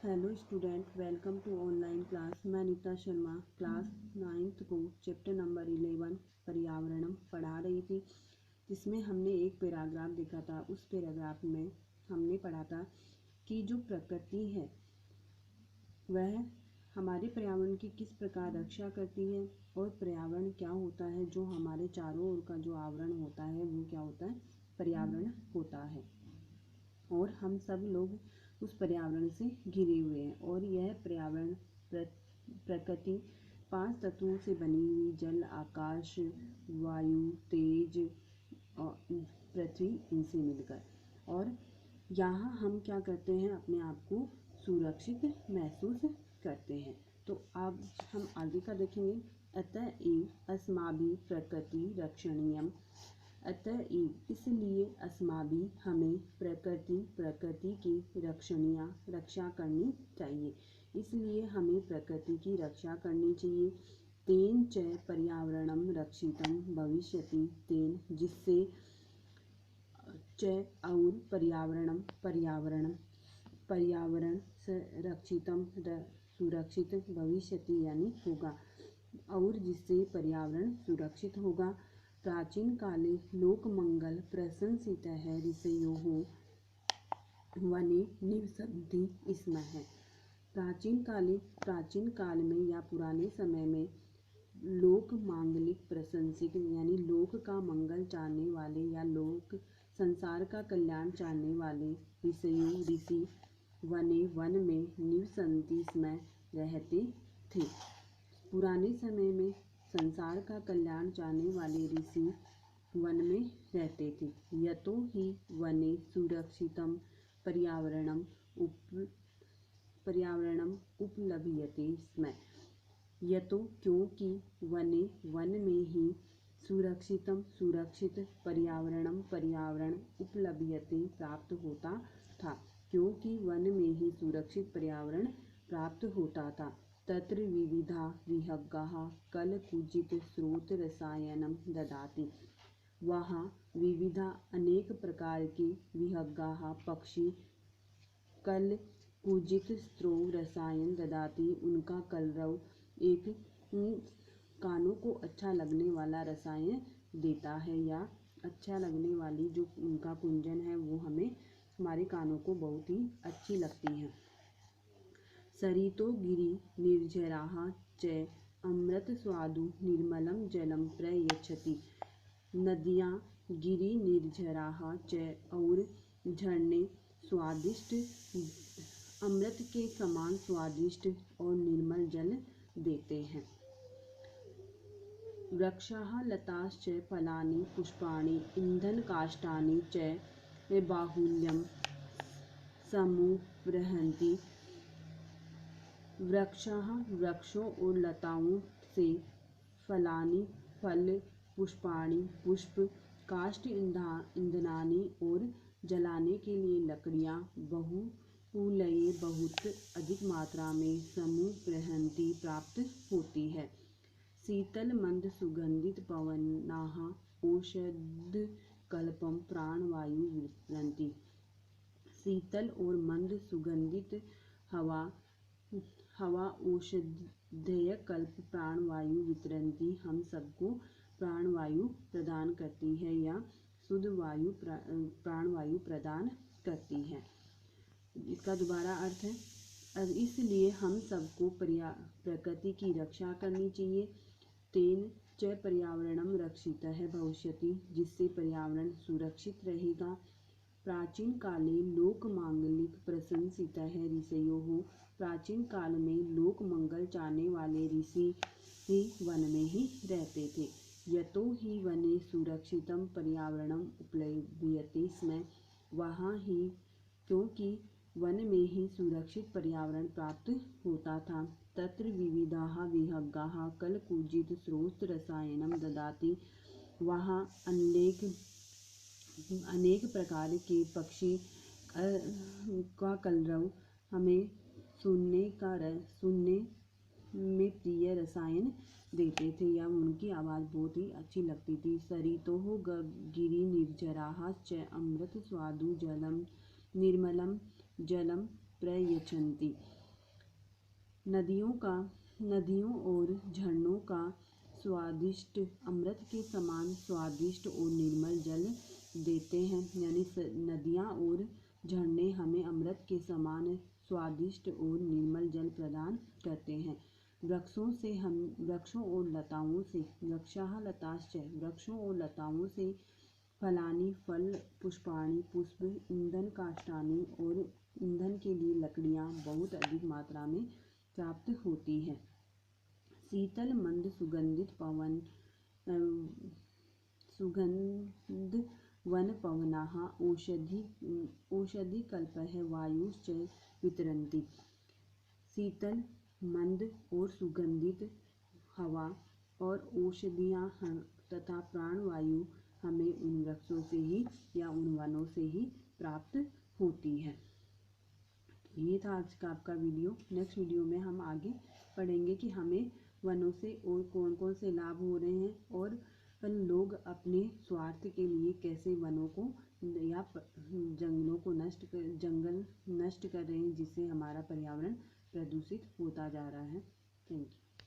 Hello student, welcome to online class. मैं Neeta Sharma class 9th को chapter number 11 पर्यावरणम पढ़ा रही थी, जिसमें हमने एक पैराग्राफ देखा था। उस पैराग्राफ में हमने पढ़ा था कि जो प्रकृति है वह हमारे पर्यावरण की किस प्रकार रक्षा करती है, और पर्यावरण क्या होता है। जो हमारे चारों ओर का जो आवरण होता है वो क्या होता है, पर्यावरण होता है। और हम सब लोग उस पर्यावरण से घिरे हुए हैं। और यह पर्यावरण प्रकृति 5 तत्वों से बनी हुई जल, आकाश, वायु, तेज और पृथ्वी, इनसे मिलकर। और यहाँ हम क्या करते हैं, अपने आप को सुरक्षित महसूस करते हैं। तो अब हम आगे का देखेंगे। अतएव अस्माभिः प्रकृति रक्षणीयम। अतएव इसलिए अस्माभिः हमें प्रकृति की रक्षा करनी चाहिए। इसलिए हमें प्रकृति की रक्षा करनी चाहिए। तेन च पर्यावरणम रक्षितम भविष्यति। तेन जिससे च और पर्यावरण रक्षितम सुरक्षित भविष्यति यानी होगा, और जिससे पर्यावरण सुरक्षित होगा। प्राचीन काले लोकमंगल प्रशंसितः ऋषयोः वने निवसन्ति स्म है। प्राचीन काल में या पुराने समय में लोक मांगलिक प्रशंसित यानी लोक का मंगल चाहने वाले या लोक संसार का कल्याण चाहने वाले ऋषि वन में निवसन्ति स्म रहते थे। पुराने समय में संसार का कल्याण चाहने वाले ऋषि वन में रहते थे। यतो ही वने सुरक्षितम पर्यावरणम उपलभ्यते स्म। यतो क्योंकि वन में ही सुरक्षित पर्यावरण उपलभ्यते प्राप्त होता था। क्योंकि वन में ही सुरक्षित पर्यावरण प्राप्त होता था। तत्र विविधा विहंगाः कलकुजित स्रोत रसायनम ददाति। वहाँ विविधा अनेक प्रकार के विहंगाः पक्षी कल कुजित स्रोत रसायन ददाति उनका कलरव एक कानों को अच्छा लगने वाला रसायन देता है, या अच्छा लगने वाली जो उनका कुंजन है वो हमारे कानों को बहुत ही अच्छी लगती है। सरितो गिरि निर्झराः च अमृत स्वादु निर्मलं जलम प्रयच्छति। नदियाँ, गिरि, निर्झराः च और झरने स्वादिष्ट अमृत के समान स्वादिष्ट और निर्मल जल देते हैं। वृक्षाः लताश्च फलानि पुष्पाणि ईंधनकाष्ठानि च बाहुल्यं समुपहरन्ति। वृक्षों और लताओं से फलानि फल, पुष्पाणि पुष्प, काष्ठ ईंधनानि और जलाने के लिए लकड़ियाँ, बहुपुलये बहुत अधिक मात्रा में समुपहरन्ति प्राप्त होती है। शीतल मंद सुगंधित पवनाः औषधकल्पं प्राणवायु वितरन्ति। शीतल और मंद सुगंधित हवा औषधीय कल्प प्राणवायु वितरन्ति हम सबको प्राणवायु प्रदान करती है, या शुद्ध वायु प्राणवायु प्रदान करती है। इसका दोबारा अर्थ है, इसलिए हम सबको प्रकृति की रक्षा करनी चाहिए। तेन च पर्यावरणम रक्षितः भविष्यति, जिससे पर्यावरण सुरक्षित रहेगा। प्राचीन काले लोक मांगलिक प्रशंसितः ऋषयोः। प्राचीन काल में लोक मंगल चाहने वाले ऋषि वन में ही रहते थे। यतो ही वने सुरक्षितम पर्यावरणम उपलभ्यते स्म। वहाँ ही क्योंकि वन में ही सुरक्षित पर्यावरण प्राप्त होता था। तत्र विविधाः विहंगाः कलकुजित स्रोत रसायनम ददाति। वहाँ अनेक प्रकार के पक्षी का कलरव हमें सुनने में प्रिय रसायन देते थे, या उनकी आवाज़ बहुत ही अच्छी लगती थी। सरितोः गिरि निर्झराः च अमृत स्वादु जलम निर्मलम जलम प्रयच्छन्ति। नदियों और झरनों का स्वादिष्ट अमृत के समान स्वादिष्ट और निर्मल जल देते हैं। यानी नदियाँ और झरने हमें अमृत के समान स्वादिष्ट और निर्मल जल प्रदान करते हैं। वृक्षों और लताओं से वृक्षाः लताश्च वृक्षों और लताओं से फलानि फल पुष्पाणि पुष्प ईंधन काष्ठानि और ईंधन के लिए लकड़ियाँ बहुत अधिक मात्रा में प्राप्त होती है। शीतल मंद सुगंध वन पवनाः औषधिकल्पः वायुश्च वितरन्ति। शीतल मंद और सुगंधित हवा और औषधियाँ तथा प्राणवायु हमें उन वृक्षों से ही या उन वनों से ही प्राप्त होती है। ये था आज का आपका वीडियो। नेक्स्ट वीडियो में हम आगे पढ़ेंगे कि हमें वनों से और कौन कौन से लाभ हो रहे हैं और लोग अपने स्वार्थ के लिए कैसे वनों को या जंगल नष्ट कर रहे हैं, जिससे हमारा पर्यावरण प्रदूषित होता जा रहा है। Thank you.